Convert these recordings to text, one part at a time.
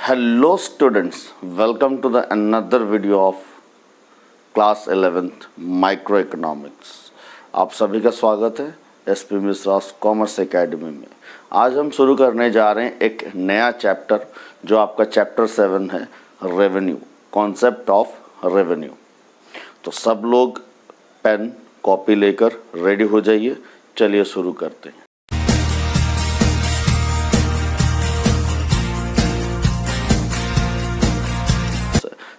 Hello students, welcome to the another video of class 11th microeconomics. आप सभी का स्वागत है एसपी मिश्रा कॉमर्स एकेडमी में। आज हम शुरू करने जा रहे हैं एक नया चैप्टर जो आपका चैप्टर 7 है, रेवेन्यू, कॉन्सेप्ट ऑफ रेवेन्यू। तो सब लोग पेन कॉपी लेकर रेडी हो जाइए, चलिए शुरू करते हैं।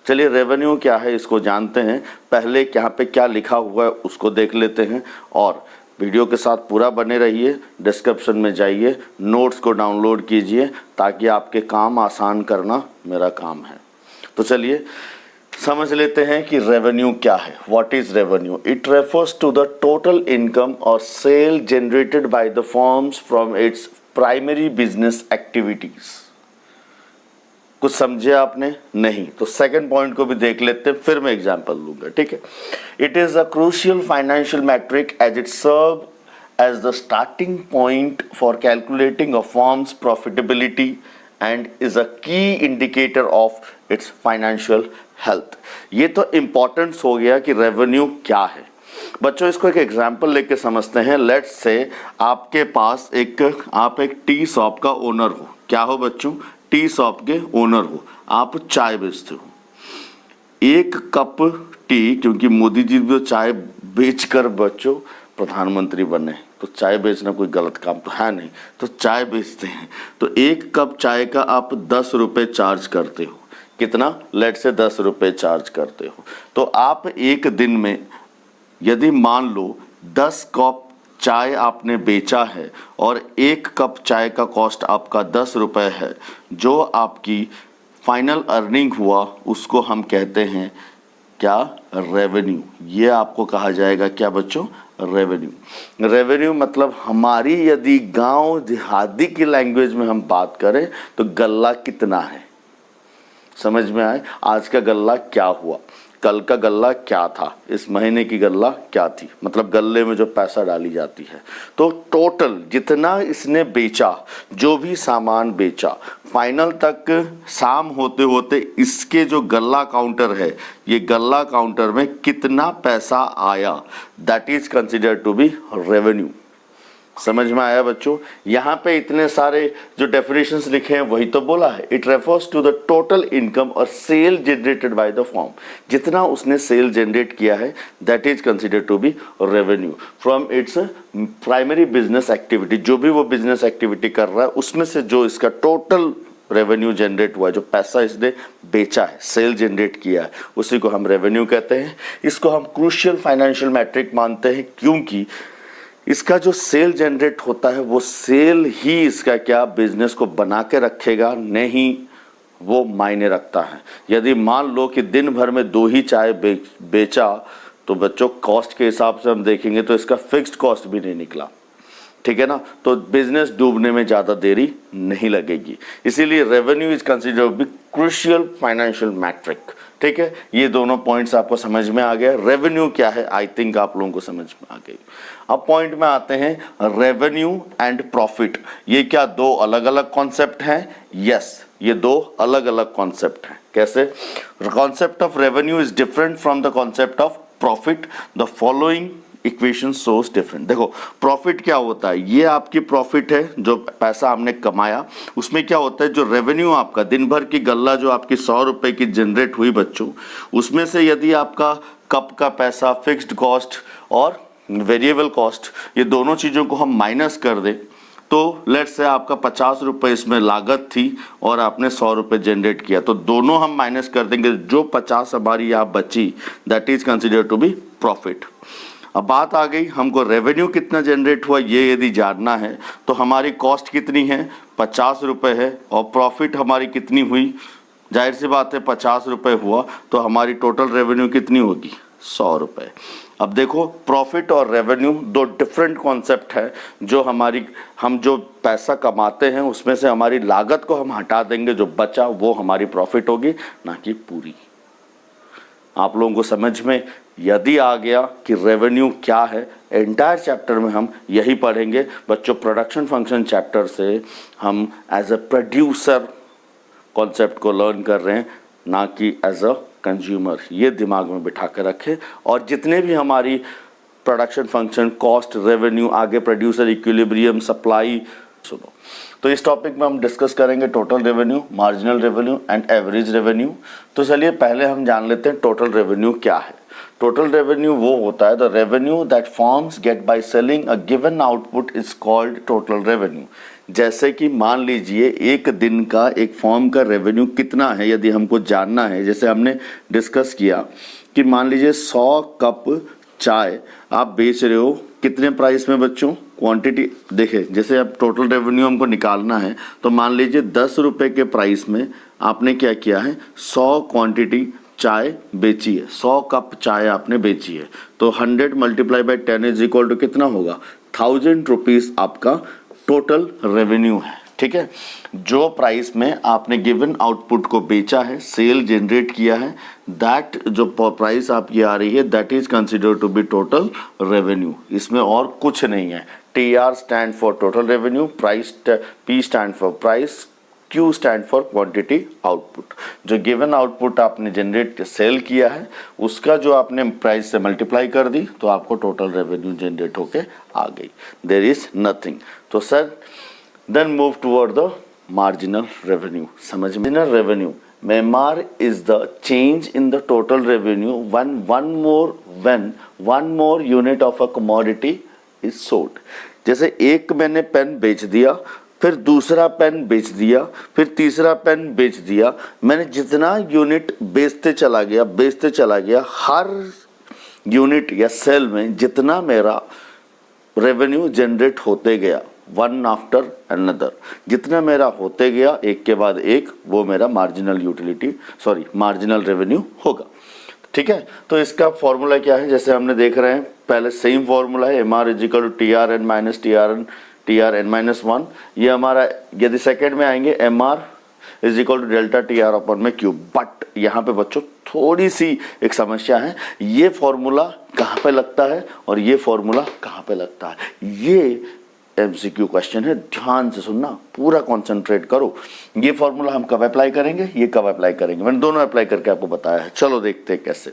चलिए रेवेन्यू क्या है इसको जानते हैं। पहले यहाँ पे क्या लिखा हुआ है उसको देख लेते हैं और वीडियो के साथ पूरा बने रहिए। डिस्क्रिप्शन में जाइए, नोट्स को डाउनलोड कीजिए ताकि आपके काम आसान करना मेरा काम है। तो चलिए समझ लेते हैं कि रेवेन्यू क्या है। What is revenue? It refers to the total income और sale generated by the firms from its primary business activities. कुछ समझे आपने? नहीं तो सेकंड पॉइंट को भी देख लेते हैं, फिर मैं एग्जांपल लूंगा, ठीक है। It is a crucial financial metric as it serve as the starting point for calculating a firm's profitability and is a key indicator of its financial health. ये तो इंपॉर्टेंस हो गया कि रेवेन्यू क्या है। बच्चों इसको एक एग्जाम्पल लेके समझते हैं। लेट्स से आपके पास आप एक टी शॉप का ओनर हो। क्या हो बच्चों? टी शॉप के ओनर हो। आप चाय बेचते हो। एक कप टी, क्योंकि मोदी जी भी चाय बेचकर बच्चों प्रधानमंत्री बने, तो चाय बेचना कोई गलत काम तो है नहीं, तो चाय बेचते हैं। तो एक कप चाय का आप 10 रुपये चार्ज करते हो। कितना? लेट से 10 रुपये चार्ज करते हो। तो आप एक दिन में यदि मान लो 10 कप चाय आपने बेचा है और एक कप चाय का कॉस्ट आपका 10 रुपये है, जो आपकी फाइनल अर्निंग हुआ उसको हम कहते हैं क्या? रेवेन्यू। ये आपको कहा जाएगा क्या बच्चों? रेवेन्यू। रेवेन्यू मतलब हमारी यदि गांव देहाती की लैंग्वेज में हम बात करें तो गल्ला कितना है। समझ में आए? आज का गल्ला क्या हुआ, कल का गल्ला क्या था, इस महीने की गल्ला क्या थी, मतलब गल्ले में जो पैसा डाली जाती है। तो टोटल जितना इसने बेचा, जो भी सामान बेचा, फाइनल तक शाम होते होते इसके जो गल्ला काउंटर है, ये गल्ला काउंटर में कितना पैसा आया, that is considered to be revenue. समझ में आया बच्चों? यहाँ पे इतने सारे जो डेफिनेशंस लिखे हैं वही तो बोला है। It refers to the total income और sale generated by the firm. जितना उसने सेल जनरेट किया है that is considered to be revenue from its primary business activity. जो भी वो बिजनेस एक्टिविटी कर रहा है उसमें से जो इसका टोटल रेवेन्यू जनरेट हुआ, जो पैसा इसने बेचा है, सेल जनरेट किया है, उसी को हम रेवेन्यू कहते हैं। इसको हम क्रूशियल फाइनेंशियल मैट्रिक मानते हैं क्योंकि इसका जो सेल जनरेट होता है वो सेल ही इसका क्या बिजनेस को बना के रखेगा, नहीं वो मायने रखता है। यदि मान लो कि दिन भर में 2 ही चाय बेचा तो बच्चों कॉस्ट के हिसाब से हम देखेंगे तो इसका फिक्स्ड कॉस्ट भी नहीं निकला, ठीक है ना। तो बिजनेस डूबने में ज़्यादा देरी नहीं लगेगी। इसीलिए revenue is considered be crucial financial metric, ठीक है। ये दोनों पॉइंट्स आपको समझ में आ गए। रेवेन्यू क्या है आई थिंक आप लोगों को समझ में आ गई। अब पॉइंट में आते हैं, रेवेन्यू एंड प्रॉफिट। ये क्या 2 अलग अलग कॉन्सेप्ट हैं? यस, ये 2 अलग अलग कॉन्सेप्ट हैं। कैसे? Concept of revenue is different from the concept of profit. The following equation source different. देखो प्रॉफिट क्या होता है? ये आपकी प्रॉफिट है, जो पैसा हमने कमाया। उसमें क्या होता है, जो रेवेन्यू आपका दिन भर की गल्ला जो आपकी 100 रुपए की जनरेट हुई बच्चों, उसमें से यदि आपका कप का पैसा, फिक्स्ड कॉस्ट और वेरिएबल कॉस्ट, ये दोनों चीज़ों को हम माइनस कर दें तो लेट्स से आपका 50 रुपये इसमें लागत थी और आपने 100 रुपये जनरेट किया, तो दोनों हम माइनस कर देंगे। जो 50 हमारी यहाँ बची that is considered to be profit. अब बात आ गई, हमको रेवेन्यू कितना जनरेट हुआ ये यदि जानना है तो हमारी कॉस्ट कितनी है? 50 रुपये है और प्रॉफिट हमारी कितनी हुई? जाहिर सी बात है 50 रुपये हुआ तो हमारी टोटल रेवेन्यू कितनी होगी? 100 रुपये। अब देखो प्रॉफिट और रेवेन्यू 2 डिफरेंट कॉन्सेप्ट है। जो हम जो पैसा कमाते हैं उसमें से हमारी लागत को हम हटा देंगे, जो बचा वो हमारी प्रॉफिट होगी, ना कि पूरी। आप लोगों को समझ में यदि आ गया कि रेवेन्यू क्या है, एंटायर चैप्टर में हम यही पढ़ेंगे बच्चों। प्रोडक्शन फंक्शन चैप्टर से हम एज ए प्रोड्यूसर कॉन्सेप्ट को लर्न कर रहे हैं, ना कि एज अ कंज्यूमर। ये दिमाग में बिठा कर रखें। और जितने भी हमारी प्रोडक्शन फंक्शन, कॉस्ट, रेवेन्यू, आगे प्रोड्यूसर, इक्विलिब्रियम, सप्लाई, सुनो। तो इस टॉपिक में हम डिस्कस करेंगे total revenue, marginal revenue and average revenue. तो चलिए पहले हम जान लेते हैं टोटल रेवेन्यू क्या है। टोटल रेवेन्यू वो होता है the revenue that firms get by selling a given output is called total revenue. जैसे कि मान लीजिए एक दिन का एक फर्म का रेवेन्यू कितना है, यदि हमको जानना है, जैसे हमने डिस्कस किया कि मान लीजिए 100 कप चाय आप बेच रहे हो, कितने प्राइस में बच्चों, क्वांटिटी देखें। जैसे अब टोटल रेवेन्यू हमको निकालना है तो मान लीजिए 10 रुपये के प्राइस में आपने क्या किया है, 100 क्वांटिटी चाय बेची है, 100 कप चाय आपने बेची है। तो 100 multiply by 10 is equal to कितना होगा, 1000 रुपीज़ आपका टोटल रेवेन्यू है। ठीक है, जो प्राइस में आपने गिवन आउटपुट को बेचा है, सेल जनरेट किया है, दैट जो प्राइस आपकी आ रही है that is considered to be total revenue. इसमें और कुछ नहीं है। TR stand for total revenue, price, P stand for price, Q stand for quantity output. जो गिवन आउटपुट आपने जनरेट सेल किया है उसका जो आपने प्राइस से मल्टीप्लाई कर दी तो आपको टोटल रेवेन्यू जनरेट होके आ गई। There is nothing. तो sir then move toward the marginal revenue. समझ में, marginal revenue MR is the change in the total revenue when one more unit of a commodity is sold। जैसे एक मैंने pen बेच दिया, फिर दूसरा पेन बेच दिया, फिर तीसरा पेन बेच दिया, मैंने जितना यूनिट बेचते चला गया, हर यूनिट या सेल में जितना मेरा रेवेन्यू जनरेट होते गया, वन आफ्टर अनदर, जितना मेरा होते गया एक के बाद एक, वो मेरा मार्जिनल रेवेन्यू होगा। ठीक है, तो इसका फॉर्मूला क्या है, जैसे हमने देख रहे हैं पहले सेम फॉर्मूला है, MR is equal to TRN minus TRN-1। ये हमारा, यदि सेकेंड में आएंगे MR is equal to delta TR अपन में क्यूब। बट यहाँ पे बच्चों थोड़ी सी एक समस्या है, ये फॉर्मूला कहाँ पे लगता है और ये फॉर्मूला कहाँ पे लगता है। ये MCQ क्वेश्चन है, ध्यान से सुनना, पूरा कॉन्सेंट्रेट करो। ये फॉर्मूला हम कब अप्लाई करेंगे, ये कब अप्लाई करेंगे, मैंने दोनों अप्लाई करके आपको बताया है। चलो देखते हैं कैसे।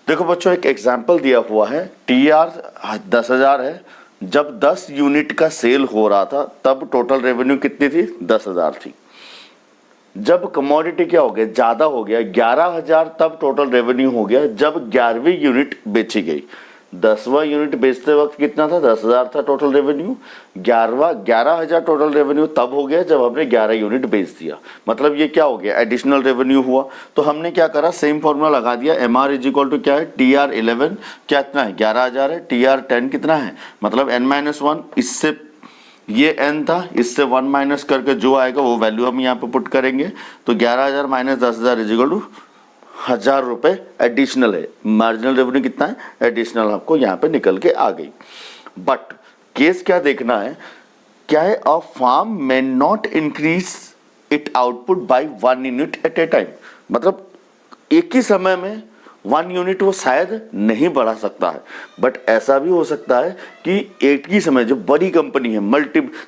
देखो बच्चों, एक एग्जाम्पल दिया हुआ है, TR 10,000 है। जब 10 यूनिट का सेल हो रहा था तब टोटल रेवेन्यू कितनी थी, 10,000 थी। जब कमोडिटी क्या हो गया, ज्यादा हो गया, 11,000, तब टोटल रेवेन्यू हो गया जब 11वीं यूनिट बेची गई। 10वां यूनिट बेचते वक्त कितना था, 10,000 था टोटल रेवेन्यू। 11,000 टोटल रेवेन्यू तब हो गया जब हमने 11 यूनिट बेच दिया। मतलब ये क्या हो गया, एडिशनल रेवेन्यू हुआ। तो हमने क्या करा, सेम फॉर्मूला लगा दिया, MR इज इक्वल टू क्या है, TR11 क्या इतना है, 11,000 है, TR10 कितना है, मतलब N-1, इससे ये n था, इससे 1 माइनस करके जो आएगा वो वैल्यू हम यहाँ पे पुट करेंगे। तो 11,000 माइनस 10,000 इज इक्वल टू 1,000 रुपये एडिशनल है। मार्जिनल रेवेन्यू कितना है, एडिशनल आपको यहाँ पे निकल के आ गई। बट केस क्या देखना है, क्या है, a firm may not increase it output by 1 unit at a time. मतलब एक ही समय में 1 यूनिट वो शायद नहीं बढ़ा सकता है, बट ऐसा भी हो सकता है कि एक ही समय, जो बड़ी कंपनी है,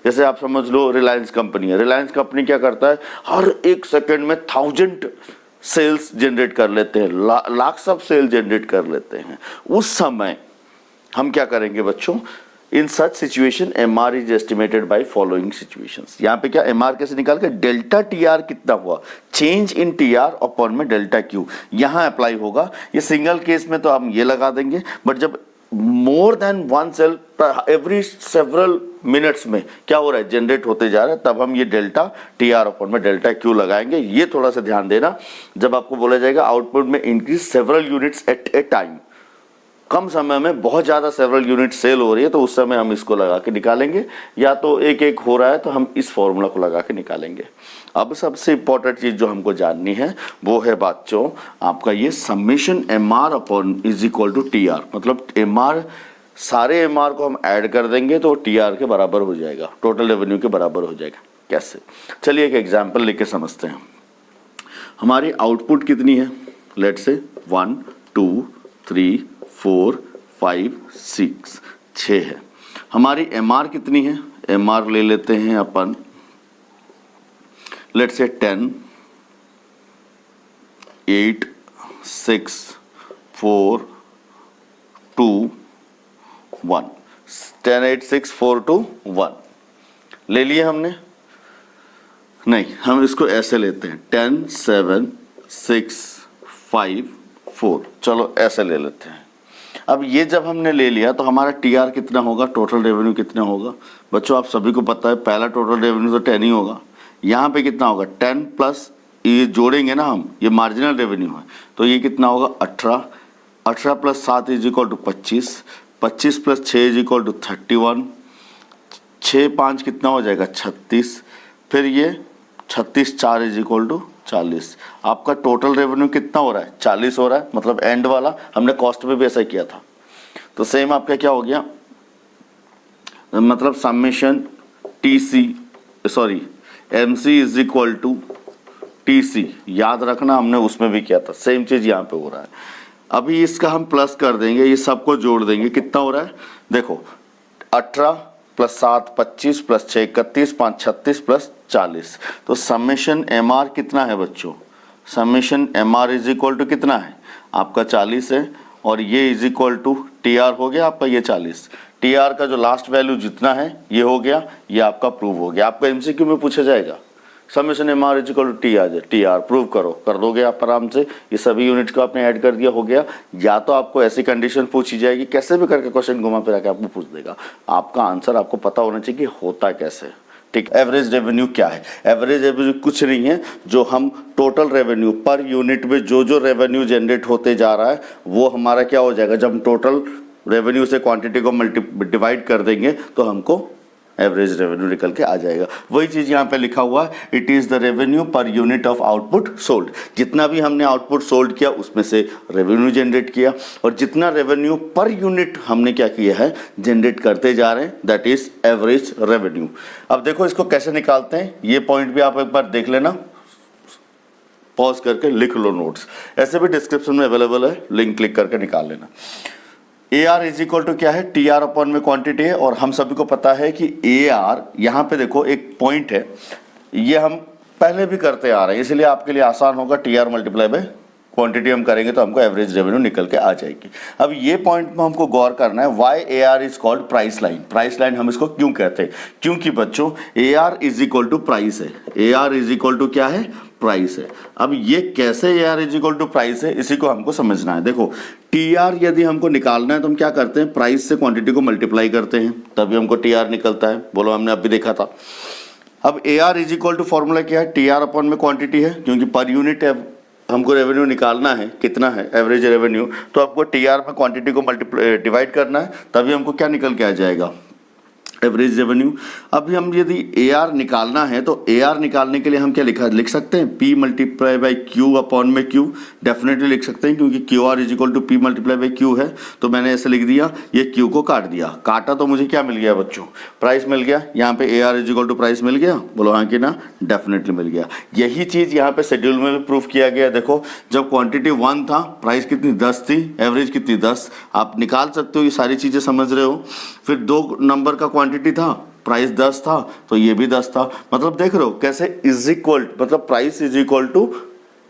जैसे आप समझ लो रिलायंस कंपनी है, रिलायंस कंपनी क्या करता है, हर एक सेकंड में 1000 सेल्स जनरेट कर लेते हैं, लाख ऑफ सेल जनरेट कर लेते हैं। उस समय हम क्या करेंगे बच्चों, in such situation MR is estimated by following situations. यहाँ पे क्या MR कैसे निकाल के, डेल्टा TR कितना हुआ, चेंज इन TR अपॉन में डेल्टा Q, यहाँ अप्लाई होगा। ये सिंगल केस में तो हम ये लगा देंगे, बट जब more than 1 sale every several minutes में क्या हो रहा है, जनरेट होते जा रहा है, तब हम ये डेल्टा TR अपॉन में डेल्टा Q लगाएंगे। ये थोड़ा सा ध्यान देना, जब आपको बोला जाएगा आउटपुट में increase several units at a time, कम समय में बहुत ज़्यादा सेवरल यूनिट सेल हो रही है, तो उस समय हम इसको लगा के निकालेंगे, या तो एक एक हो रहा है तो हम इस फॉर्मूला को लगा के निकालेंगे। अब सबसे इंपॉर्टेंट चीज़ जो हमको जाननी है वो है बच्चों आपका ये summation MR upon is equal to TR। मतलब MR, सारे MR को हम ऐड कर देंगे तो TR के बराबर हो जाएगा, टोटल रेवेन्यू के बराबर हो जाएगा। कैसे, चलिए एक एग्जाम्पल लेके समझते हैं। हमारी आउटपुट कितनी है, लेट्स से 1 2 3 4 5 6 6 है। हमारी MR कितनी है, MR ले लेते हैं अपन, लेट्स से 10, 8 6 4 2 1 10 8 6 4 2 1 ले लिए हमने। नहीं, हम इसको ऐसे लेते हैं 10 7 6 5 4, चलो ऐसे ले लेते हैं। अब ये जब हमने ले लिया तो हमारा टीआर कितना होगा, टोटल रेवेन्यू कितना होगा बच्चों, आप सभी को पता है पहला टोटल रेवेन्यू तो 10 ही होगा। यहाँ पे कितना होगा 10 प्लस ये जोड़ेंगे ना हम, ये मार्जिनल रेवेन्यू है तो ये कितना होगा 18, 18 plus 7 is equal to 25, 25 plus 6 is equal to 31, 6 5 कितना हो जाएगा 36, फिर ये 36 4 इज इक्वल टू 40। आपका टोटल रेवेन्यू कितना हो रहा है 40 हो रहा है, मतलब एंड वाला हमने कॉस्ट में भी ऐसा किया था। तो सेम आपका क्या हो गया, मतलब summation MC is equal to TC, याद रखना हमने उसमें भी किया था, सेम चीज यहाँ पे हो रहा है। अभी इसका हम प्लस कर देंगे, ये सबको जोड़ देंगे, कितना हो रहा है देखो 18 प्लस 7 25 प्लस 6 31 5 36 प्लस 40। तो समेशन MR कितना है बच्चों, summation MR is equal to कितना है आपका 40 है, और ये इज इक्वल टू TR हो गया आपका ये 40। TR का जो लास्ट वैल्यू जितना है ये हो गया, ये आपका प्रूव हो गया। आपको MCQ में पूछा जाएगा summation MR is equal to TR prove करो, कर दोगे आप आराम से। ये सभी यूनिट को आपने ऐड कर दिया, हो गया। या तो आपको ऐसी कंडीशन पूछी जाएगी, कैसे भी करके क्वेश्चन घुमा फिरा के आपको पूछ देगा, आपका आंसर आपको पता होना चाहिए कि होता कैसे। ठीक, एवरेज रेवेन्यू क्या है, एवरेज रेवेन्यू कुछ नहीं है, जो हम टोटल रेवेन्यू पर यूनिट में जो रेवेन्यू जनरेट होते जा रहा है वो हमारा क्या हो जाएगा, जब हम टोटल रेवेन्यू से क्वांटिटी को डिवाइड कर देंगे तो हमको एवरेज रेवेन्यू निकल के आ जाएगा। वही चीज यहाँ पे लिखा हुआ है, it is the revenue per unit of output sold. जितना भी हमने आउटपुट सोल्ड किया उसमें से रेवेन्यू जनरेट किया, और जितना रेवेन्यू पर यूनिट हमने क्या किया है जनरेट करते जा रहे हैं, दैट इज एवरेज रेवेन्यू। अब देखो इसको कैसे निकालते हैं, ये पॉइंट भी आप एक बार देख लेना, पॉज करके लिख लो नोट्स, ऐसे भी डिस्क्रिप्शन में अवेलेबल है, लिंक क्लिक करके निकाल लेना। AR इज इक्वल टू क्या है, TR अपॉन में क्वांटिटी है, और हम सभी को पता है कि AR यहाँ पे देखो एक पॉइंट है, ये हम पहले भी करते आ रहे हैं, इसलिए आपके लिए आसान होगा। TR मल्टीप्लाई बाय क्वांटिटी हम करेंगे तो हमको एवरेज रेवेन्यू निकल के आ जाएगी। अब ये पॉइंट में हमको गौर करना है, why AR is called price line. Price line हम इसको क्यों कहते हैं, क्योंकि बच्चों AR is equal to price है, AR इज इक्वल टू क्या है, प्राइस है। अब ये कैसे AR is equal to price है, इसी को हमको समझना है। देखो TR यदि हमको निकालना है तो हम क्या करते हैं, प्राइस से क्वांटिटी को मल्टीप्लाई करते हैं, तभी हमको TR निकलता है। बोलो, हमने अभी देखा था। अब AR is equal to formula क्या है, TR अपॉन में क्वांटिटी है, क्योंकि पर यूनिट हमको रेवेन्यू निकालना है, कितना है एवरेज रेवेन्यू, तो आपको TR में क्वांटिटी को मल्टीप्लाई डिवाइड करना है, तभी हमको क्या निकल के आ जाएगा, एवरेज रेवेन्यू। अभी हम यदि AR निकालना है तो AR निकालने के लिए हम क्या लिख सकते हैं, P multiply by Q upon में Q, डेफिनेटली लिख सकते हैं, क्योंकि QR is equal to P multiply by Q है। तो मैंने ऐसे लिख दिया, ये Q को काट दिया, काटा तो मुझे क्या मिल गया बच्चों, प्राइस मिल गया। यहाँ पे AR is equal to price मिल गया, बोलो हाँ कि ना, डेफिनेटली मिल गया। यही चीज यहाँ पे शेड्यूल में भी प्रूफ किया गया। देखो जब क्वांटिटी 1 था, प्राइस कितनी 10 थी, एवरेज कितनी 10, आप निकाल सकते हो, ये सारी चीजें समझ रहे हो। फिर 2 नंबर का क्वांटिटी था, प्राइस 10 था, तो ये भी 10 था, मतलब देख रहे हो कैसे इज इक्वल, मतलब प्राइस इज इक्वल टू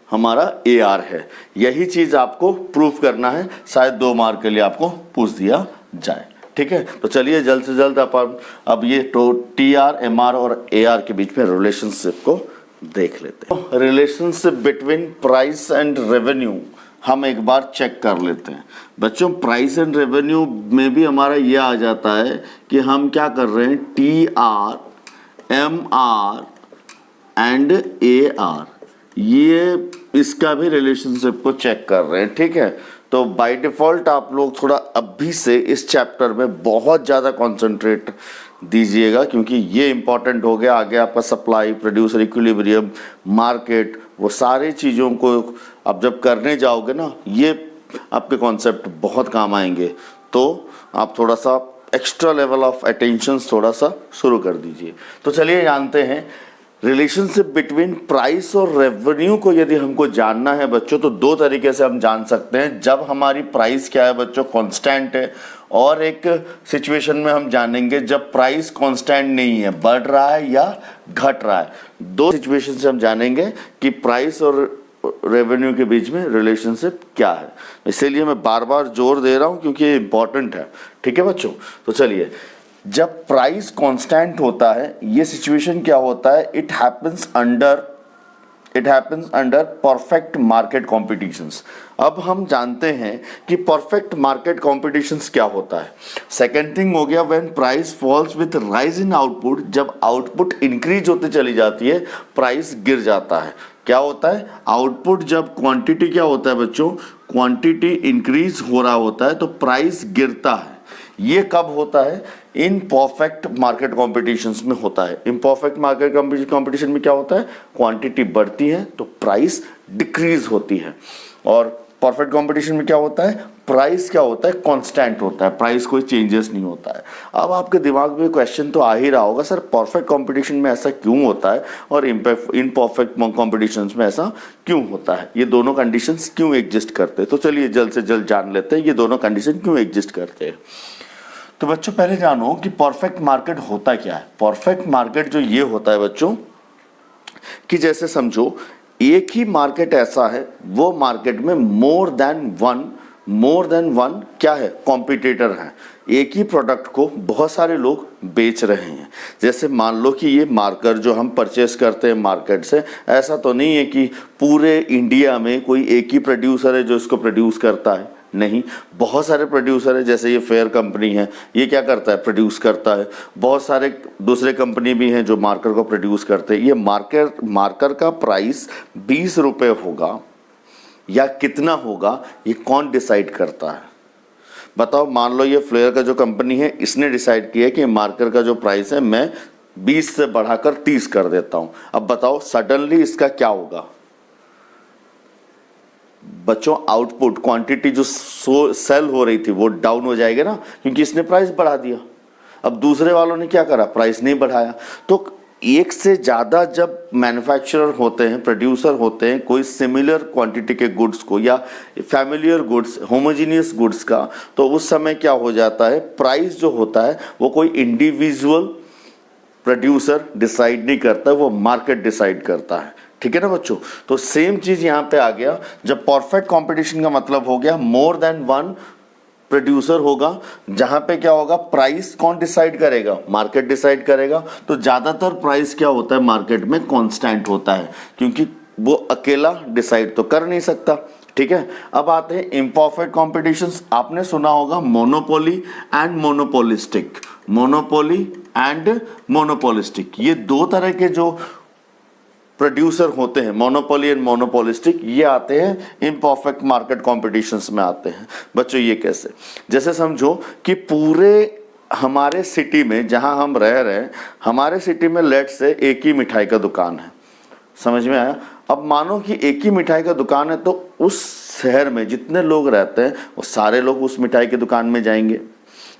हमारा AR है। यही चीज आपको प्रूफ करना है, शायद 2 मार्क के लिए आपको पूछ दिया जाए। ठीक है, तो चलिए जल्द से जल्द अब ये TR MR और AR के बीच में रिलेशनशिप को देख लेते हैं। Relationship between price and revenue हम एक बार चेक कर लेते हैं। बच्चों प्राइस एंड रेवेन्यू में भी हमारा ये आ जाता है कि हम क्या कर रहे हैं, TR MR एंड AR, ये इसका भी रिलेशनशिप को चेक कर रहे हैं। ठीक है, तो बाय डिफॉल्ट आप लोग थोड़ा अभी से इस चैप्टर में बहुत ज़्यादा कॉन्सेंट्रेट दीजिएगा, क्योंकि ये इंपॉर्टेंट हो गया। आगे आपका सप्लाई, प्रोड्यूसर इक्विलिब्रियम, मार्केट, वो सारी चीज़ों को आप जब करने जाओगे ना, ये आपके कॉन्सेप्ट बहुत काम आएंगे। तो आप थोड़ा सा एक्स्ट्रा लेवल ऑफ अटेंशन थोड़ा सा शुरू कर दीजिए। तो चलिए जानते हैं रिलेशनशिप बिटवीन प्राइस और रेवेन्यू को यदि हमको जानना है बच्चों, तो 2 तरीके से हम जान सकते हैं। जब हमारी प्राइस क्या है बच्चों, कांस्टेंट है, और एक सिचुएशन में हम जानेंगे जब प्राइस कांस्टेंट नहीं है, बढ़ रहा है या घट रहा है। 2 सिचुएशन से हम जानेंगे कि प्राइस और रेवेन्यू के बीच में रिलेशनशिप क्या है। इसीलिए मैं बार बार जोर दे रहा हूँ क्योंकि ये इंपॉर्टेंट है। ठीक है बच्चों, तो चलिए, जब प्राइस कांस्टेंट होता है ये सिचुएशन क्या होता है, it happens under perfect market competitions. अब हम जानते हैं कि परफेक्ट मार्केट कॉम्पिटिशंस क्या होता है। सेकेंड थिंग हो गया when price falls with rise in output, जब आउटपुट इंक्रीज होते चली जाती है प्राइस गिर जाता है। क्या होता है, आउटपुट जब क्वांटिटी क्या होता है बच्चों, क्वांटिटी इंक्रीज हो रहा होता है तो प्राइस गिरता है। ये कब होता है, इन परफेक्ट मार्केट कॉम्पिटिशंस में होता है। इम्परफेक्ट मार्केट कॉम्पिटिशन में क्या होता है, क्वांटिटी बढ़ती है तो प्राइस डिक्रीज होती है। और परफेक्ट कॉम्पिटिशन में क्या होता है, प्राइस क्या होता है, कांस्टेंट होता है, प्राइस कोई चेंजेस नहीं होता है। अब आपके दिमाग में क्वेश्चन तो आ ही रहा होगा, सर परफेक्ट कॉम्पिटिशन में ऐसा क्यों होता है और इम्परफेक्ट कॉम्पिटिशन्स में ऐसा क्यों होता है, ये दोनों कंडीशंस क्यों एग्जिस्ट करते हैं। तो चलिए जल्द से जल्द जान लेते हैं ये दोनों कंडीशन क्यों एग्जिस्ट करते हैं। तो बच्चों पहले जानो कि परफेक्ट मार्केट होता क्या है। परफेक्ट मार्केट जो ये होता है बच्चों, कि जैसे समझो एक ही मार्केट ऐसा है, वो मार्केट में मोर देन वन क्या है, कॉम्पिटिटर है। एक ही प्रोडक्ट को बहुत सारे लोग बेच रहे हैं। जैसे मान लो कि ये मार्कर जो हम परचेस करते हैं मार्केट से, ऐसा तो नहीं है कि पूरे इंडिया में कोई एक ही प्रोड्यूसर है जो इसको प्रोड्यूस करता है, नहीं, बहुत सारे प्रोड्यूसर है। जैसे ये फेयर कंपनी है, ये क्या करता है, प्रोड्यूस करता है। बहुत सारे दूसरे कंपनी भी हैं जो मार्कर को प्रोड्यूस करते हैं। ये मार्कर का प्राइस 20 रुपये होगा या कितना होगा, ये कौन डिसाइड करता है बताओ। मान लो ये फ्लेयर का जो कंपनी है, इसने डिसाइड किया कि मार्कर का जो प्राइस है मैं 20 से बढ़ाकर 30 कर देता हूं। अब बताओ सडनली इसका क्या होगा बच्चों, आउटपुट क्वांटिटी जो सेल हो रही थी वो डाउन हो जाएगी ना, क्योंकि इसने प्राइस बढ़ा दिया। अब दूसरे वालों ने क्या करा, प्राइस नहीं बढ़ाया। तो एक से ज़्यादा जब मैन्युफैक्चरर होते हैं, प्रोड्यूसर होते हैं कोई सिमिलर क्वांटिटी के गुड्स को या फैमिलियर गुड्स, होमोजीनियस गुड्स का, तो उस समय क्या हो जाता है, प्राइस जो होता है वो कोई इंडिविजुअल प्रोड्यूसर डिसाइड नहीं करता, वो मार्केट डिसाइड करता है। ठीक है ना बच्चों। तो सेम चीज यहां पे आ गया, जब परफेक्ट कंपटीशन का मतलब हो गया मोर देन वन प्रोड्यूसर होगा, जहां पे क्या होगा, प्राइस कौन डिसाइड करेगा, मार्केट डिसाइड करेगा। तो ज्यादातर प्राइस क्या होता है मार्केट में, कांस्टेंट होता है, क्योंकि वो अकेला डिसाइड तो कर नहीं सकता। ठीक है, अब आते हैं इम्परफेक्ट कॉम्पिटिशंस। आपने सुना होगा monopoly and monopolistic, monopoly and monopolistic, ये दो तरह के जो प्रोड्यूसर होते हैं, मोनोपोली एंड मोनोपोलिस्टिक, ये आते हैं इम्परफेक्ट मार्केट कॉम्पिटिशंस में आते हैं। बच्चों ये कैसे, जैसे समझो कि पूरे हमारे सिटी में जहां हम रह रहे हैं, हमारे सिटी में लेट से एक ही मिठाई का दुकान है, समझ में आया। अब मानो कि एक ही मिठाई का दुकान है, तो उस शहर में जितने लोग रहते हैं वो सारे लोग उस मिठाई की दुकान में जाएंगे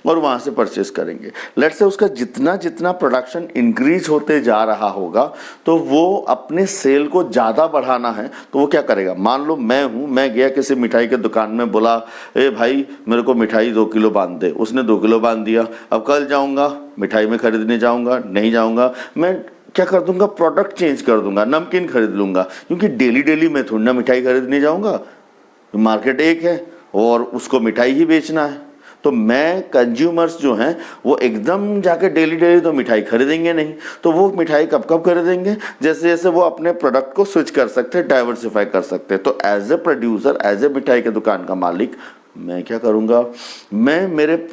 और वहाँ से परचेस करेंगे। लेट्स से उसका जितना जितना प्रोडक्शन इंक्रीज होते जा रहा होगा, तो वो अपने सेल को ज़्यादा बढ़ाना है तो वो क्या करेगा। मान लो मैं हूँ, मैं गया किसी मिठाई के दुकान में, बोला ए भाई मेरे को मिठाई 2 किलो बांध दे, उसने 2 किलो बांध दिया। अब कल जाऊँगा मिठाई में खरीदने जाऊँगा, नहीं जाऊँगा, मैं क्या कर दूंगा, प्रोडक्ट चेंज कर दूंगा, नमकीन खरीद लूँगा, क्योंकि डेली मैं थोड़ी ना मिठाई खरीदने जाऊँगा, मार्केट एक है और उसको मिठाई ही बेचना है। तो मैं कंज्यूमर्स जो हैं वो एकदम जाके डेली तो मिठाई खरीदेंगे नहीं, तो वो मिठाई कब कब खरीदेंगे, जैसे जैसे वो अपने प्रोडक्ट को स्विच कर सकते हैं, डाइवर्सिफाई कर सकते हैं। तो as a producer, as a मिठाई के दुकान का मालिक, मैं क्या करूँगा, मैं मेरे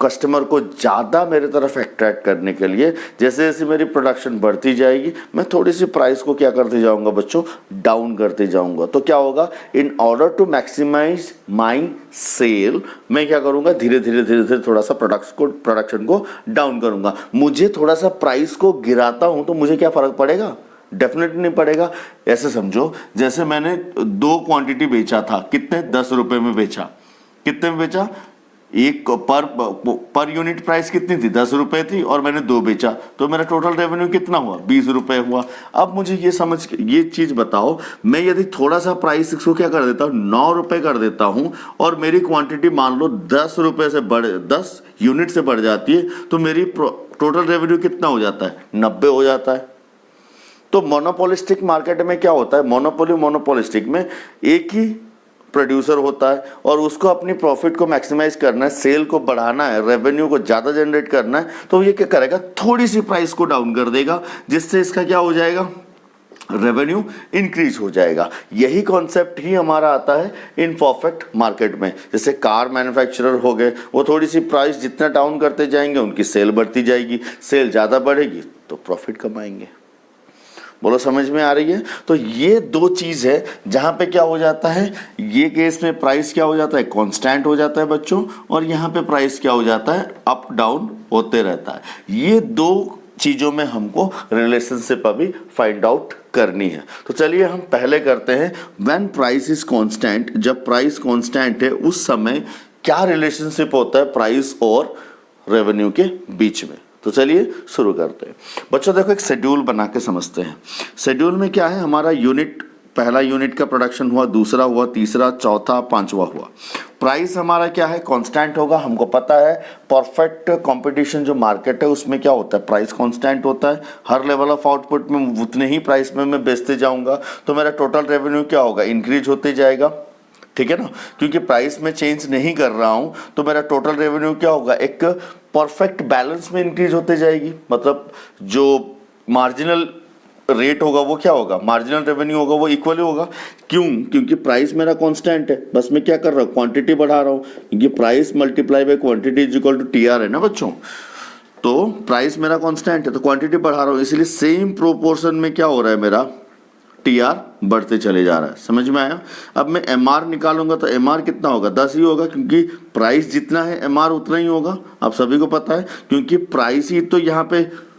कस्टमर को ज़्यादा मेरे तरफ अट्रैक्ट करने के लिए जैसे जैसे मेरी प्रोडक्शन बढ़ती जाएगी, मैं थोड़ी सी प्राइस को क्या करते जाऊंगा बच्चों, डाउन करते जाऊंगा। तो क्या होगा, in order to maximise my sale, मैं क्या करूंगा, धीरे धीरे थोड़ा सा प्रोडक्शन को डाउन करूंगा। मुझे थोड़ा सा प्राइस को गिराता हूं तो मुझे क्या फ़र्क पड़ेगा, डेफिनेटली नहीं पड़ेगा। ऐसे समझो जैसे मैंने 2 क्वांटिटी बेचा था, कितने, 10 रुपये में बेचा, कितने में बेचा, एक पर यूनिट प्राइस कितनी थी, 10 रुपए थी, और मैंने 2 बेचा, तो मेरा टोटल रेवेन्यू कितना हुआ, 20 रुपए हुआ। अब मुझे ये चीज बताओ, मैं यदि थोड़ा सा प्राइस इसको क्या कर देता हूँ, 9 रुपए कर देता हूँ, और मेरी क्वांटिटी मान लो 10 रुपए से 10 यूनिट से बढ़ जाती है, तो मेरी टोटल रेवेन्यू कितना हो जाता है, 90 हो जाता है। तो मोनोपोलिस्टिक मार्केट में क्या होता है, मोनोपोलिस्टिक में एक ही प्रोड्यूसर होता है और उसको अपनी प्रॉफिट को मैक्सिमाइज करना है, सेल को बढ़ाना है, रेवेन्यू को ज़्यादा जनरेट करना है, तो ये क्या करेगा, थोड़ी सी प्राइस को डाउन कर देगा, जिससे इसका क्या हो जाएगा, रेवेन्यू इंक्रीज हो जाएगा। यही कॉन्सेप्ट ही हमारा आता है इन परफेक्ट मार्केट में। जैसे कार मैन्युफैक्चरर हो गए, वो थोड़ी सी प्राइस जितना डाउन करते जाएंगे उनकी सेल बढ़ती जाएगी, सेल ज़्यादा बढ़ेगी तो प्रॉफिट कमाएंगे। बोलो समझ में आ रही है? तो ये दो चीज़ है जहाँ पे क्या हो जाता है, ये केस में प्राइस क्या हो जाता है, कांस्टेंट हो जाता है बच्चों, और यहाँ पे प्राइस क्या हो जाता है, अप डाउन होते रहता है। ये दो चीज़ों में हमको रिलेशनशिप अभी फाइंड आउट करनी है। तो चलिए हम पहले करते हैं, व्हेन प्राइस इज कांस्टेंट, जब प्राइस कांस्टेंट है उस समय क्या रिलेशनशिप होता है प्राइस और रेवेन्यू के बीच में। तो चलिए शुरू करते हैं बच्चों। देखो एक शेड्यूल बना के समझते हैं। शेड्यूल में क्या है, हमारा यूनिट, पहला यूनिट का प्रोडक्शन हुआ, दूसरा हुआ, तीसरा, चौथा, पांचवा हुआ। प्राइस हमारा क्या है, कांस्टेंट होगा। हमको पता है परफेक्ट कंपटीशन जो मार्केट है उसमें क्या होता है, प्राइस कांस्टेंट होता है। हर लेवल ऑफ आउटपुट में उतने ही प्राइस में मैं बेचते जाऊंगा तो मेरा टोटल रेवेन्यू क्या होगा, इंक्रीज होते जाएगा। ठीक है ना, क्योंकि प्राइस में चेंज नहीं कर रहा हूं तो मेरा टोटल रेवेन्यू क्या होगा, एक परफेक्ट बैलेंस में इंक्रीज होते जाएगी। मतलब जो मार्जिनल रेट होगा वो क्या होगा, मार्जिनल रेवेन्यू होगा वो इक्वली होगा। क्यों, क्योंकि प्राइस मेरा कांस्टेंट है, बस मैं क्या कर रहा हूँ, क्वांटिटी बढ़ा रहा हूँ, क्योंकि price multiply by quantity is equal to TR है ना बच्चों। तो प्राइस मेरा कांस्टेंट है तो क्वांटिटी बढ़ा रहा हूँ, इसलिए सेम प्रोपोर्शन में क्या हो रहा है, मेरा टीआर बढ़ते चले जा रहा है। समझ में आया? अब मैं एमआर निकालूंगा तो एमआर कितना होगा, 10 ही होगा, क्योंकि प्राइस जितना है एमआर उतना ही होगा। आप सभी को पता है, क्योंकि प्राइस ही तो यहाँ पे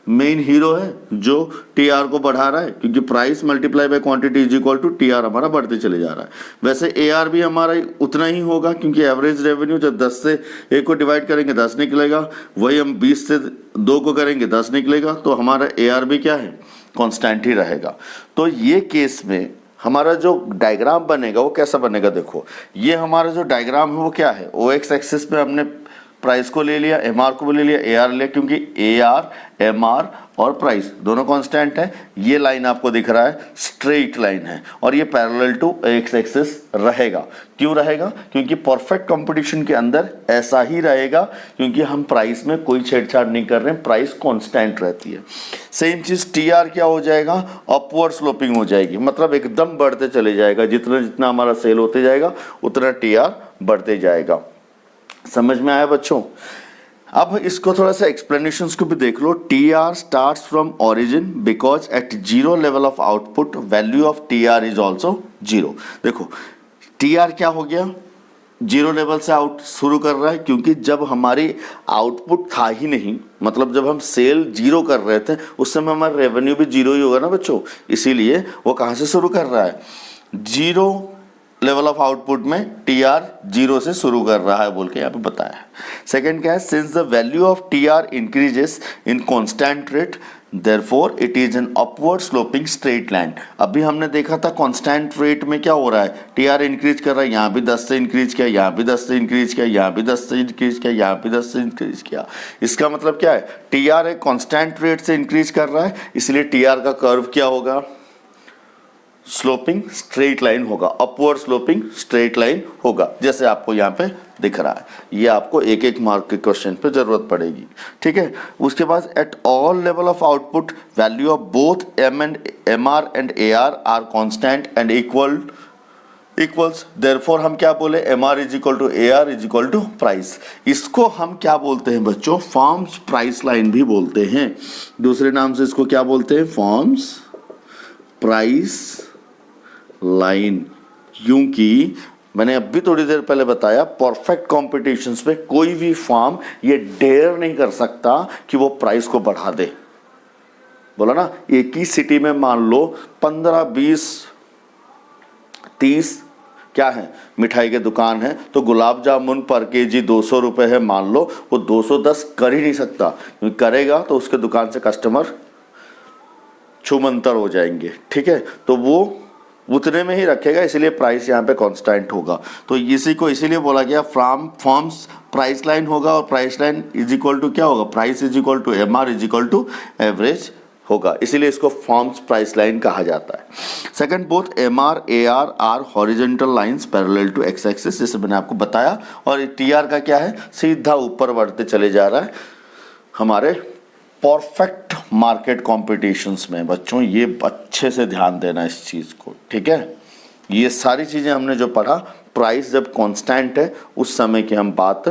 मेन हीरो है जो टीआर को बढ़ा रहा है, क्योंकि price multiply by quantity is equal to TR हमारा बढ़ते चले जा रहा है। वैसे एआर भी हमारा उतना ही होगा, क्योंकि एवरेज रेवेन्यू जब 10 से 1 को डिवाइड करेंगे 10 निकलेगा, वही हम 20 से 2 को करेंगे 10 निकलेगा, तो हमारा एआर भी क्या है, कांस्टेंट ही रहेगा। तो ये केस में हमारा जो डायग्राम बनेगा वो कैसा बनेगा, देखो ये हमारा जो डायग्राम है वो क्या है, ओएक्स एक्सिस पे हमने प्राइस को ले लिया, एमआर को भी ले लिया, एआर लिया, क्योंकि एआर, एमआर और प्राइस दोनों कांस्टेंट है। ये लाइन आपको दिख रहा है स्ट्रेट लाइन है और ये पैरेलल टू एक्स एक्सिस रहेगा। क्यों रहेगा, क्योंकि परफेक्ट कंपटीशन के अंदर ऐसा ही रहेगा, क्योंकि हम प्राइस में कोई छेड़छाड़ नहीं कर रहे हैं, प्राइस कांस्टेंट रहती है। सेम चीज टीआर क्या हो जाएगा, अपवर्ड स्लोपिंग हो जाएगी, मतलब एकदम बढ़ते चले जाएगा, जितना जितना हमारा सेल होते जाएगा उतना टीआर बढ़ते जाएगा। समझ में आया बच्चों? अब इसको थोड़ा सा एक्सप्लेनेशंस को भी देख लो। T R starts from origin because at zero level of output value of T R is also zero. देखो टी आर क्या हो गया, जीरो लेवल से आउट शुरू कर रहा है, क्योंकि जब हमारी आउटपुट था ही नहीं, मतलब जब हम सेल जीरो कर रहे थे उस समय हमारा रेवेन्यू भी जीरो ही होगा ना बच्चों, इसीलिए वो कहाँ से शुरू कर रहा है, जीरो लेवल ऑफ आउटपुट में टी आर जीरो से शुरू कर रहा है बोल के यहाँ पे बताया है। सेकेंड क्या है, since the value of T are increases in constant rate therefore it is an upward sloping straight line. अभी हमने देखा था कांस्टेंट रेट में क्या हो रहा है, टी आर इंक्रीज कर रहा है, यहाँ भी 10 से इंक्रीज किया, यहाँ भी 10 से इंक्रीज किया, यहाँ भी 10 से इंक्रीज किया, यहाँ भी 10 से इंक्रीज किया। इसका मतलब क्या है, टी आर एक कांस्टेंट रेट से इंक्रीज कर रहा है, इसलिए टी आर का कर्व क्या होगा, स्लोपिंग स्ट्रेट लाइन होगा, अपवर्ड स्लोपिंग स्ट्रेट लाइन होगा, जैसे आपको यहाँ पे दिख रहा है। ये आपको एक एक मार्क के क्वेश्चन पे जरूरत पड़ेगी, ठीक है। उसके बाद at all level of output value of both M R and A R constant and equals, therefore हम क्या बोले, M R is equal to A R is equal to price. इसको हम क्या बोलते हैं बच्चों, फॉर्म्स प्राइस लाइन भी बोलते हैं, दूसरे नाम से इसको क्या बोलते हैं, फॉर्म्स प्राइस लाइन। क्योंकि मैंने अभी थोड़ी देर पहले बताया परफेक्ट कॉम्पिटिशन्स में कोई भी फर्म ये डेयर नहीं कर सकता कि वो प्राइस को बढ़ा दे। बोला ना, एक ही सिटी में मान लो 15, 20, 30 क्या है मिठाई की दुकान है, तो गुलाब जामुन पर केजी 200 रुपये है मान लो, वो 210 कर ही नहीं सकता, क्योंकि करेगा तो उसके दुकान से कस्टमर छूमंतर हो जाएंगे, ठीक है। तो वो उतने में ही रखेगा, इसलिए प्राइस यहाँ पे कांस्टेंट होगा। तो इसी को इसीलिए बोला गया फॉर्म्स प्राइस लाइन होगा, और price line is equal to क्या होगा, price is equal to M R is equal to average होगा, इसीलिए इसको फॉर्म्स प्राइस लाइन कहा जाता है। Second, both MR AR are horizontal lines parallel to X axis, जैसे मैंने आपको बताया, और टीआर का क्या है, सीधा ऊपर बढ़ते चले जा रहा है हमारे परफेक्ट मार्केट कॉम्पिटिशन्स में। बच्चों ये अच्छे से ध्यान देना इस चीज़ को, ठीक है। ये सारी चीज़ें हमने जो पढ़ा, प्राइस जब कांस्टेंट है उस समय की हम बात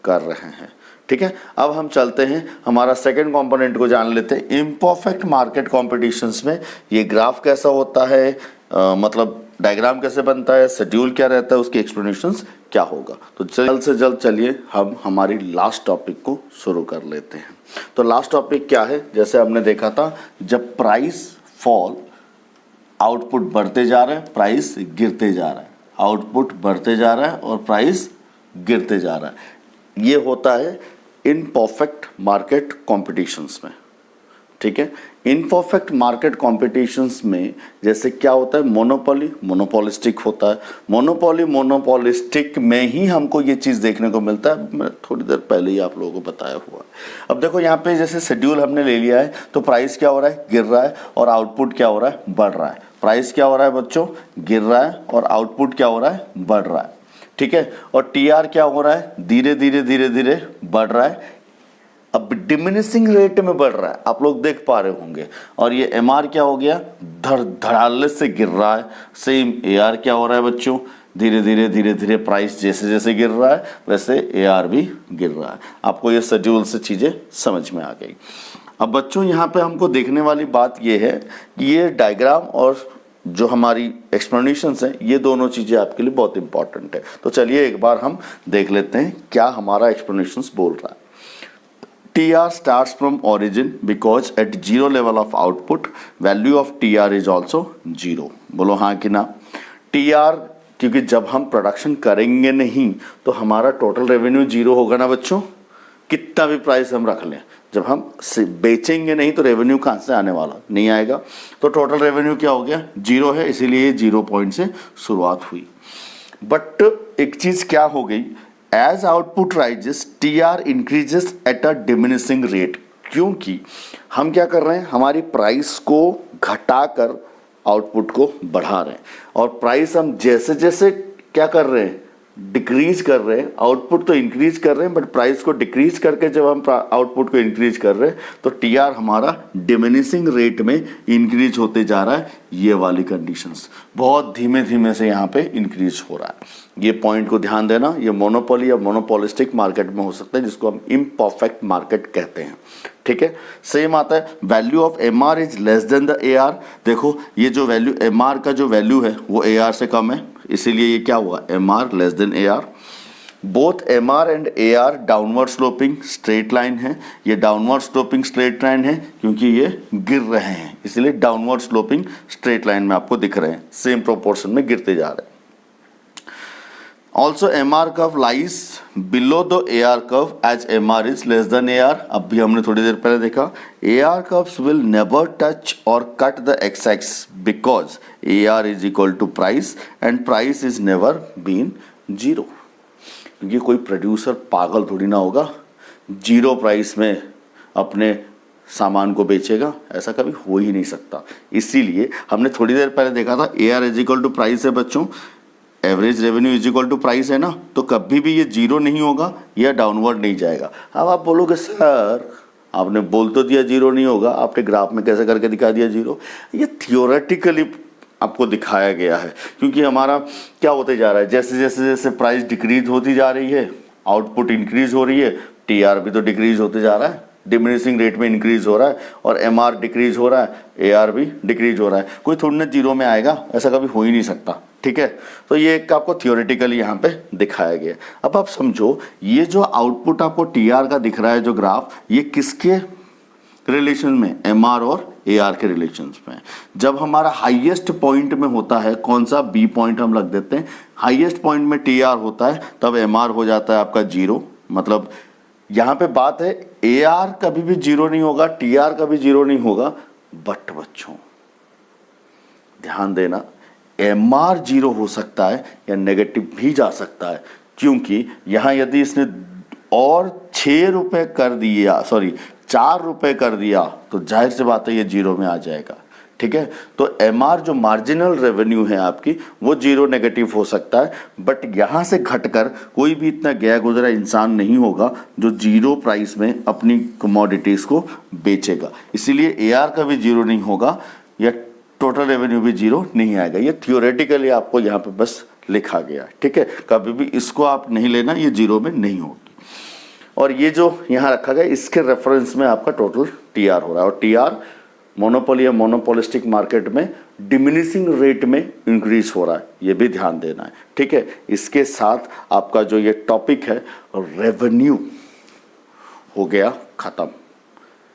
कर रहे हैं, ठीक है। अब हम चलते हैं हमारा सेकंड कंपोनेंट को जान लेते हैं। इम्परफेक्ट मार्केट कॉम्पिटिशन्स में ये ग्राफ कैसा होता है, मतलब डायग्राम कैसे बनता है, शेड्यूल क्या रहता है, उसकी एक्सप्लेनेशंस क्या होगा। तो जल्द से जल्द चलिए हम हमारी लास्ट टॉपिक को शुरू कर लेते हैं। तो लास्ट टॉपिक क्या है, जैसे हमने देखा था, जब प्राइस फॉल, आउटपुट बढ़ते जा रहा है, प्राइस गिरते जा रहा है, आउटपुट बढ़ते जा रहा है और प्राइस गिरते जा रहा है। ये होता है इनपरफेक्ट मार्केट कॉम्पिटिशन्स में, ठीक है। इनपरफेक्ट मार्केट कॉम्पिटिशन्स में जैसे क्या होता है, मोनोपोली मोनोपोलिस्टिक होता है। मोनोपोली मोनोपोलिस्टिक में ही हमको ये चीज़ देखने को मिलता है, मैं थोड़ी देर पहले ही आप लोगों को बताया हुआ है। अब देखो यहाँ पे जैसे शेड्यूल हमने ले लिया है, तो प्राइस क्या हो रहा है, गिर रहा है, और आउटपुट क्या हो रहा है, बढ़ रहा है। प्राइस क्या हो रहा है बच्चों, गिर रहा है, और आउटपुट क्या हो रहा है, बढ़ रहा है, ठीक है। और टीआर क्या हो रहा है, धीरे धीरे धीरे धीरे बढ़ रहा है, अब डिमिनिशिंग रेट में बढ़ रहा है, आप लोग देख पा रहे होंगे। और ये एमआर क्या हो गया, धड़ाधड़ से गिर रहा है। सेम एआर क्या हो रहा है बच्चों, धीरे धीरे धीरे धीरे प्राइस जैसे जैसे गिर रहा है वैसे एआर भी गिर रहा है। आपको ये शेड्यूल से चीज़ें समझ में आ गई। अब बच्चों यहाँ पे हमको देखने वाली बात ये है कि ये डायग्राम और जो हमारी एक्सप्लेनेशंस हैं, ये दोनों चीज़ें आपके लिए बहुत इंपॉर्टेंट है। तो चलिए एक बार हम देख लेते हैं क्या हमारा एक्सप्लेनेशंस बोल रहा है। TR starts from origin because at zero level of output, value of TR is also zero. बोलो हाँ कि ना। TR, क्योंकि जब हम प्रोडक्शन करेंगे नहीं तो हमारा टोटल रेवेन्यू जीरो होगा ना बच्चों, कितना भी प्राइस हम रख लें, जब हम बेचेंगे नहीं तो रेवेन्यू कहाँ से आने वाला, नहीं आएगा। तो टोटल रेवेन्यू क्या हो गया, जीरो है, इसीलिए 0 पॉइंट से शुरुआत हुई। बट एक चीज़ क्या हो गई, As output rises, TR increases at a diminishing rate, क्योंकि हम क्या कर रहे हैं, हमारी प्राइस को घटाकर आउटपुट को बढ़ा रहे हैं, और प्राइस हम जैसे जैसे क्या कर रहे हैं, डिक्रीज कर रहे हैं। आउटपुट तो इंक्रीज कर रहे हैं, बट प्राइस को डिक्रीज करके जब हम आउटपुट को इंक्रीज कर रहे हैं तो टीआर हमारा डिमिनिशिंग रेट में इंक्रीज होते जा रहा है। ये वाली कंडीशंस बहुत धीमे धीमे से यहाँ पे इंक्रीज हो रहा है। ये पॉइंट को ध्यान देना। ये मोनोपोली या मोनोपोलिस्टिक मार्केट में हो सकता है, जिसको हम इम्परफेक्ट मार्केट कहते हैं, ठीक है। सेम आता है, value of MR is less than the AR. देखो ये जो वैल्यू एमआर का जो वैल्यू है वो एआर से कम है, इसीलिए ये क्या हुआ, MR less than AR. Both MR and AR downward sloping straight line है। ये डाउनवर्ड स्लोपिंग स्ट्रेट लाइन है क्योंकि ये गिर रहे हैं, इसलिए डाउनवर्ड स्लोपिंग स्ट्रेट लाइन में आपको दिख रहे हैं, सेम प्रोपोर्शन में गिरते जा रहे हैं। Also MR curve lies below the AR curve as MR is less than AR। अब भी हमने थोड़ी देर पहले देखा, AR curves will never touch or cut the x-axis because AR is equal to price and price is never been zero। क्योंकि कोई producer पागल थोड़ी ना होगा, जीरो प्राइस में अपने सामान को बेचेगा, ऐसा कभी हो ही नहीं सकता। इसीलिए हमने थोड़ी देर पहले देखा था AR is equal to price है बच्चों, average revenue is equal to price है ना, तो कभी भी ये जीरो नहीं होगा या डाउनवर्ड नहीं जाएगा। अब आप बोलोगे सर आपने बोल तो दिया जीरो नहीं होगा, आपने ग्राफ में कैसे करके दिखा दिया जीरो। ये थियोरेटिकली आपको दिखाया गया है, क्योंकि हमारा क्या होते जा रहा है, जैसे जैसे जैसे प्राइस डिक्रीज होती जा रही है, आउटपुट इंक्रीज हो रही है, टीआर भी तो डिक्रीज होते जा रहा है, डिमिनिशिंग रेट में इंक्रीज हो रहा है, और एमआर डिक्रीज हो रहा है, एआर भी डिक्रीज हो रहा है। कोई थोड़ी ना जीरो में आएगा, ऐसा कभी हो ही नहीं सकता, ठीक है। तो ये एक आपको थियोरेटिकली यहाँ पे दिखाया गया। अब आप समझो, ये जो आउटपुट आपको टीआर का दिख रहा है जो ग्राफ, ये किसके रिलेशन में, एमआर और एआर के रिलेशंस में। जब हमारा हाईएस्ट पॉइंट में होता है, कौन सा, बी पॉइंट हम रख देते हैं, हाईएस्ट पॉइंट में टीआर होता है, तब एमआर हो जाता है आपका जीरो। मतलब यहाँ पे बात है एआर कभी भी जीरो नहीं होगा, टीआर कभी जीरो नहीं होगा, बट बच्चों ध्यान देना, एमआर जीरो हो सकता है या नेगेटिव भी जा सकता है, क्योंकि यहाँ यदि इसने और 6 रुपए कर दिया, सॉरी ₹4 कर दिया तो जाहिर सी बात है ये जीरो में आ जाएगा। ठीक है, तो MR जो मार्जिनल रेवेन्यू है आपकी वो जीरो नेगेटिव हो सकता है, बट यहाँ से घटकर कोई भी इतना गया गुजरा इंसान नहीं होगा जो जीरो प्राइस में अपनी कमोडिटीज़ को बेचेगा। इसीलिए AR का भी जीरो नहीं होगा या टोटल रेवेन्यू भी जीरो नहीं आएगा। ये थियोरेटिकली आपको यहाँ पे बस लिखा गया है। ठीक है, कभी भी इसको आप नहीं लेना, ये जीरो में नहीं होगी। और ये जो यहाँ रखा गया इसके रेफरेंस में आपका टोटल TR हो रहा है, और TR मोनोपोली या मोनोपोलिस्टिक मार्केट में डिमिनिशिंग रेट में इंक्रीज हो रहा है, ये भी ध्यान देना है। ठीक है, इसके साथ आपका जो ये टॉपिक है रेवेन्यू हो गया खत्म।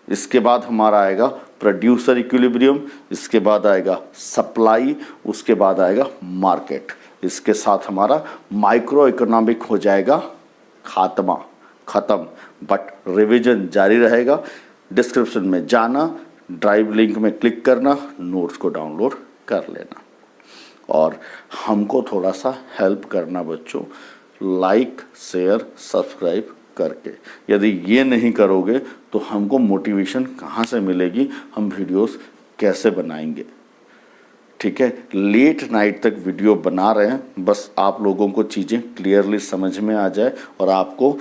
इसके बाद हमारा आएगा प्रोड्यूसर इक्विलिब्रियम, इसके बाद आएगा सप्लाई, उसके बाद आएगा मार्केट। इसके साथ हमारा माइक्रो इकोनॉमिक हो जाएगा खत्म, बट रिवीजन जारी रहेगा। डिस्क्रिप्शन में जाना, ड्राइव लिंक में क्लिक करना, नोट्स को डाउनलोड कर लेना और हमको थोड़ा सा हेल्प करना बच्चों, लाइक शेयर सब्सक्राइब करके। यदि ये नहीं करोगे तो हमको मोटिवेशन कहाँ से मिलेगी, हम वीडियोस कैसे बनाएंगे। ठीक है, लेट नाइट तक वीडियो बना रहे हैं, बस आप लोगों को चीज़ें क्लियरली समझ में आ जाए और आपको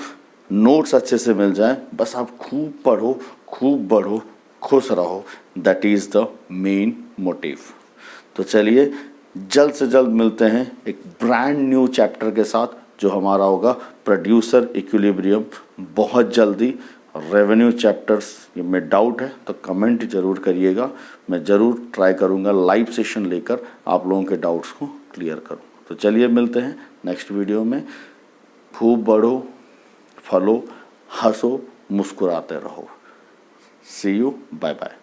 नोट्स अच्छे से मिल जाए। बस आप खूब पढ़ो, खूब बढ़ो, खुश रहो, that is the main motive. तो चलिए जल्द से जल्द मिलते हैं एक ब्रांड न्यू चैप्टर के साथ जो हमारा होगा प्रोड्यूसर इक्विलिब्रियम बहुत जल्दी। रेवेन्यू चैप्टर्स में डाउट है तो कमेंट ज़रूर करिएगा, मैं ज़रूर ट्राई करूँगा लाइव सेशन लेकर आप लोगों के डाउट्स को क्लियर करूँ। तो चलिए मिलते हैं नेक्स्ट वीडियो में। खूब बढ़ो, फलो, हंसो, मुस्कुराते रहो। See you, bye bye।